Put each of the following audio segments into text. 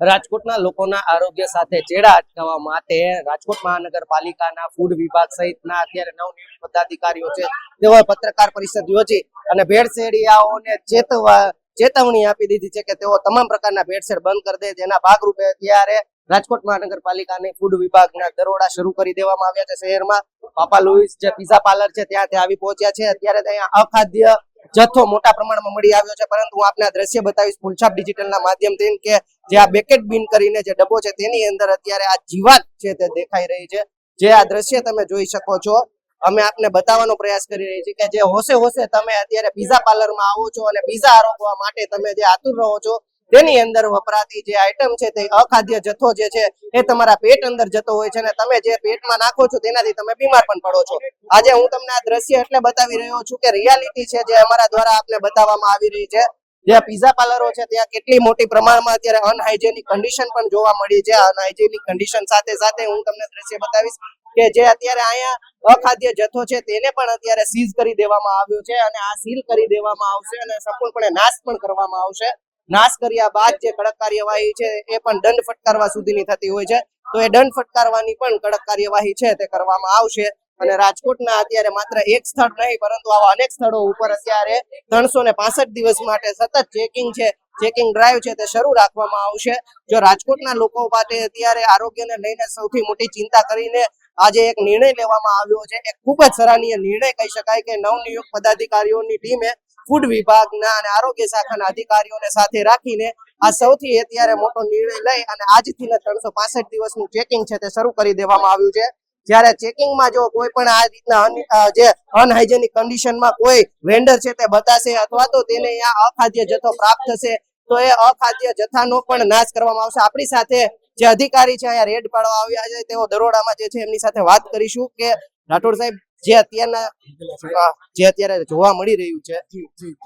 રાજકોટના લોકોના આરોગ્ય સાથે ચેડા અટકાવવા માટે રાજકોટ મહાનગરપાલિકાના ફૂડ વિભાગ સહિતના અત્યારે નવનિયુક્ત પદાધિકારીઓ છે તેઓએ પત્રકાર પરિષદ યોજી અને ભેળસેડિયાઓને ચેતવણી આપી દીધી છે કે તેઓ તમામ પ્રકારના ભેળસેળ બંધ કરી દે. જેના ભાગરૂપે અત્યારે રાજકોટ મહાનગરપાલિકાની ફૂડ વિભાગના દરોડા શરૂ કરી દેવામાં આવ્યા છે. શહેરમાં પાપા લુઈસ જે પિઝા પાર્લર છે ત્યાં આવી પહોંચ્યા છે. અત્યારે ત્યાં અખાદ્ય જથ્થો મોટા પ્રમાણમાં મળી આવ્યો છે, પરંતુ હું આપને આ દ્રશ્ય બતાવીશ ફૂલછાપ ડિજિટલના માધ્યમથી કે જે આ બેકેટ બીન કરીને જે ડબ્બો છે તેની અંદર અત્યારે આ જીવાત છે તે દેખાઈ રહી છે. જે આ દ્રશ્ય તમે જોઈ શકો છો, અમે આપને બતાવવાનો પ્રયાસ કરી રહી છીએ કે જે હોશે તમે અત્યારે પિઝા પાર્લરમાં આવો છો અને પિઝા આરોગવા માટે તમે જે આતુર રહો છો તેની અંદર વપરાતી જે આઈટમ છે તે અખાદ્ય જથ્થો જે છે એ તમારા પેટ અંદર જતો હોય છે અને તમે જે પેટમાં નાખો છો તેનાથી તમે બીમાર પણ પડો છો. આજે હું તમને આ દ્રશ્ય એટલે બતાવી રહ્યો છું કે રિયાલિટી છે જે અમારા દ્વારા આપને બતાવવામાં આવી રહી છે. જે પિઝા પાર્લરો છે ત્યાં કેટલી મોટી પ્રમાણમાં અત્યારે અનહાઇજેનિક કન્ડિશન પણ જોવા મળી છે. અનહાઇજેનિક કન્ડિશન સાથે સાથે હું તમને દ્રશ્ય બતાવીશ કે જે અત્યારે અહીંયા અખાદ્ય જથ્થો છે તેને પણ અત્યારે સીઝ કરી દેવામાં આવ્યો છે અને આ સીલ કરી દેવામાં આવશે અને સંપૂર્ણપણે નાશ પણ કરવામાં આવશે. નાશ કર્યા બાદ જે કડક કાર્યવાહી છે એ પણ દંડ ફટકારવા સુધીની થતી હોય છે, તો એ દંડ ફટકારવાની પણ કડક કાર્યવાહી છે તે કરવામાં આવશે. અને રાજકોટના અત્યારે માત્ર એક સ્થળ નહીં પરંતુ આવા અનેક સ્થળો ઉપર અત્યારે 365 દિવસ માટે સતત ચેકિંગ ડ્રાઈવ છે તે શરૂ રાખવામાં આવશે. જો રાજકોટના લોકો માટે અત્યારે આરોગ્યને લઈને સૌથી મોટી ચિંતા કરીને આજે એક નિર્ણય લેવામાં આવ્યો છે. એક ખૂબ જ સરાહનીય નિર્ણય કહી શકાય કે નવનિયુક્ત પદાધિકારીઓની ટીમે ફૂડ વિભાગના અને આરોગ્ય શાખાના અધિકારીઓને સાથે રાખીને આ સૌથી અત્યારે મોટો નિર્ણય લઈ અને આજથી 365 દિવસનું ચેકિંગ છે તે શરૂ કરી દેવામાં આવ્યું છે. જ્યારે ચેકિંગમાં જો કોઈ પણ આ રીતના જે અનહાઇજેનિક કન્ડિશનમાં કોઈ વેન્ડર છે તે બતાશે અથવા તો તેને અહીંયા અખાદ્ય જથ્થો પ્રાપ્ત થશે તો એ અખાદ્ય જથ્થાનો પણ નાશ કરવામાં આવશે. આપણી સાથે જે અધિકારી છે અહીંયા રેડ પાડવા આવ્યા છે તેઓ દરોડામાં જે છે એમની સાથે વાત કરીશું કે રાઠોડ સાહેબ જે અત્યારે જોવા મળી રહ્યું છે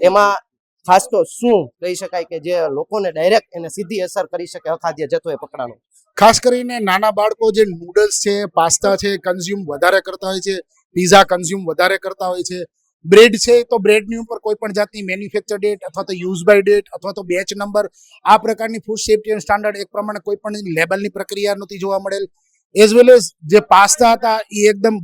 એમાં ખાસ તો શું કહી શકાય કે જે લોકોને ડાયરેક્ટ એને સીધી અસર કરી શકે અખાદ્ય જથ્થો એ પકડાનો? ખાસ કરીને નાના બાળકો જે નૂડલ્સ છે, પાસ્તા છે કન્ઝ્યુમ વધારે કરતા હોય છે, પીઝા કન્ઝ્યુમ વધારે કરતા હોય છે, બ્રેડ છે તો બ્રેડની ઉપર કોઈ પણ જાતની મેન્યુફેક્ચર ડેટ અથવા તો યુઝ બાય ડેટ અથવા તો બેચ નંબર આ પ્રકારની ફૂડ સેફ્ટી એન્ડ સ્ટાન્ડર્ડ એક પ્રમાણે કોઈ પણ લેબલની પ્રક્રિયા નથી જોવા મળેલ. એઝ વેલ એઝ જે પાસ્તા હતા એ એકદમ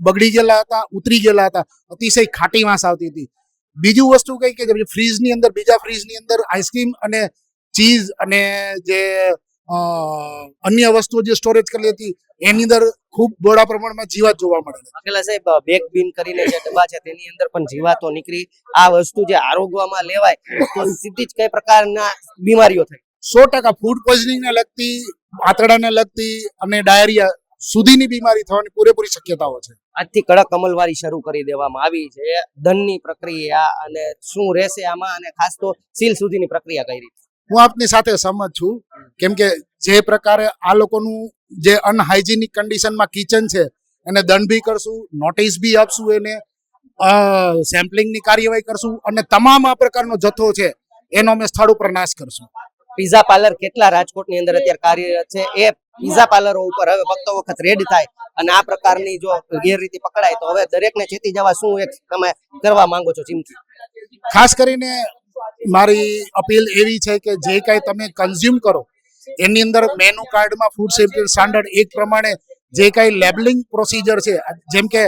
બગડી ગયેલા હતા, ઉતરી ગયેલા હતા, અતિશય ખાટી વાસ આવતી હતી. બીજું વસ્તુ કઈ કે ફ્રીજની અંદર બીજા ફ્રીજની અંદર આઈસ્ક્રીમ અને ચીઝ અને જે અન્ય વસ્તુઓ જે સ્ટોરેજ કરેલી હતી એની અંદર ખૂબ બોડા પ્રમાણમાં જીવાત જોવા મળે. અકેલા સાહેબ બેક બીન કરીને જે ડબ્બા છે તેની અંદર પણ જીવાતો નીકળી. આ વસ્તુ જે આરોગવામાં લેવાય તો સીધી જ કઈ પ્રકારના બીમારીઓ થાય? 100% ફૂડ પોઈઝનિંગને લગતી, આંતરડાને લગતી અને ડાયરિયા સુધીની બીમારી થવાની પૂરેપૂરી શક્યતાઓ છે. આજથી કડક અમલવારી શરૂ કરી દેવામાં આવી છે. દંડની પ્રક્રિયા અને શું રહેશે આમાં અને ખાસ તો સીલ સુધીની પ્રક્રિયા કઈ રીતે? હું આપની સાથે સહમત છું, કેમ કે જે પ્રકારે આ લોકોનું જે અનહાઇજેનિક કન્ડિશનમાં કિચન છે એને દંડ બી કરશું, નોટિસ બી આપશું, એને સેમ્પલિંગની કાર્યવાહી કરશું અને તમામ આ પ્રકારનો જથ્થો છે એનો અમે સ્થળ ઉપર નાશ કરશું. પિઝા પાર્લર કેટલા રાજકોટની અંદર અત્યારે કાર્યરત છે? એ પિઝા પાર્લરો ઉપર હવે વખતો વખત રેડ થાય અને આ પ્રકારની જો ગેરરીતિ પકડાય તો હવે દરેકને ચેતી જવા શું એક તમે કરવા માંગો છો ચીમકી? ખાસ કરીને મારી અપીલ એવી છે કે જે કાંઈ તમે કન્ઝ્યુમ કરો એની અંદર મેનુ કાર્ડમાં ફૂડ સેફ્ટી સ્ટાન્ડર્ડ એક પ્રમાણે જે કાંઈ લેબલિંગ પ્રોસિજર છે, જેમ કે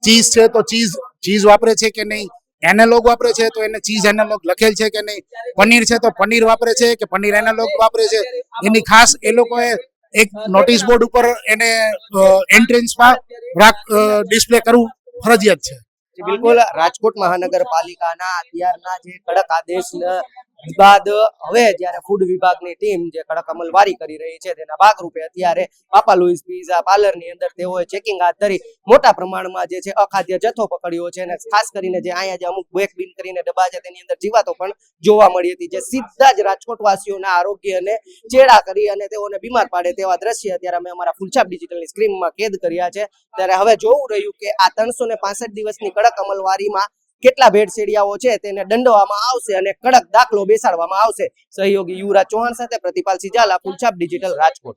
ચીઝ છે તો ચીઝ વાપરે છે કે નહીં, એનાલોગ વાપરે છે તો એને ચીઝ એનાલોગ લખેલ છે કે નહીં, પનીર છે તો પનીર વાપરે છે કે પનીર એનાલોગ વાપરે છે, એની ખાસ એ લોકોએ એક નોટિસ બોર્ડ ઉપર એને એન્ટ્રન્સમાં ડિસ્પ્લે કરવું ફરજિયાત છે. બિલકુલ, રાજકોટ મહાનગરપાલિકાના અત્યારના જે કડક આદેશ બાદ હવે જ્યારે ફૂડ વિભાગની ટીમ જે કડક અમલવારી કરી રહી છે તેના ભાગરૂપે અત્યારે પાપા લુઈસ પિઝા પાર્લરની અંદર તેઓએ ચેકિંગ હાથ ધરી મોટા પ્રમાણમાં જે છે અખાદ્ય જથ્થો પકડ્યો છે અને ખાસ કરીને જે અહીંયા જે અમુક બેક બીન કરીને ડબ્બા છે તેની અંદર જીવાતો પણ જોવા મળી હતી, જે સીધા જ રાજકોટ વાસીઓના આરોગ્યને ચેડા કરી અને તેઓને બીમાર પાડે તેવા દ્રશ્ય અત્યારે અમે અમારા ફૂલછાપ ડિજિટલની સ્ક્રીનમાં કેદ કર્યા છે. ત્યારે હવે જોવું રહ્યું કે આ 365 દિવસની કડક અમલવારીમાં કેટલા ભેળસેડિયાઓ છે તેને દંડવામાં આવશે અને કડક દાખલો બેસાડવામાં આવશે. સહયોગી યુવરાજ ચૌહાણ સાથે પ્રતિપાલ સિજાલા, ફૂલછાપ ડિજિટલ, રાજકોટ.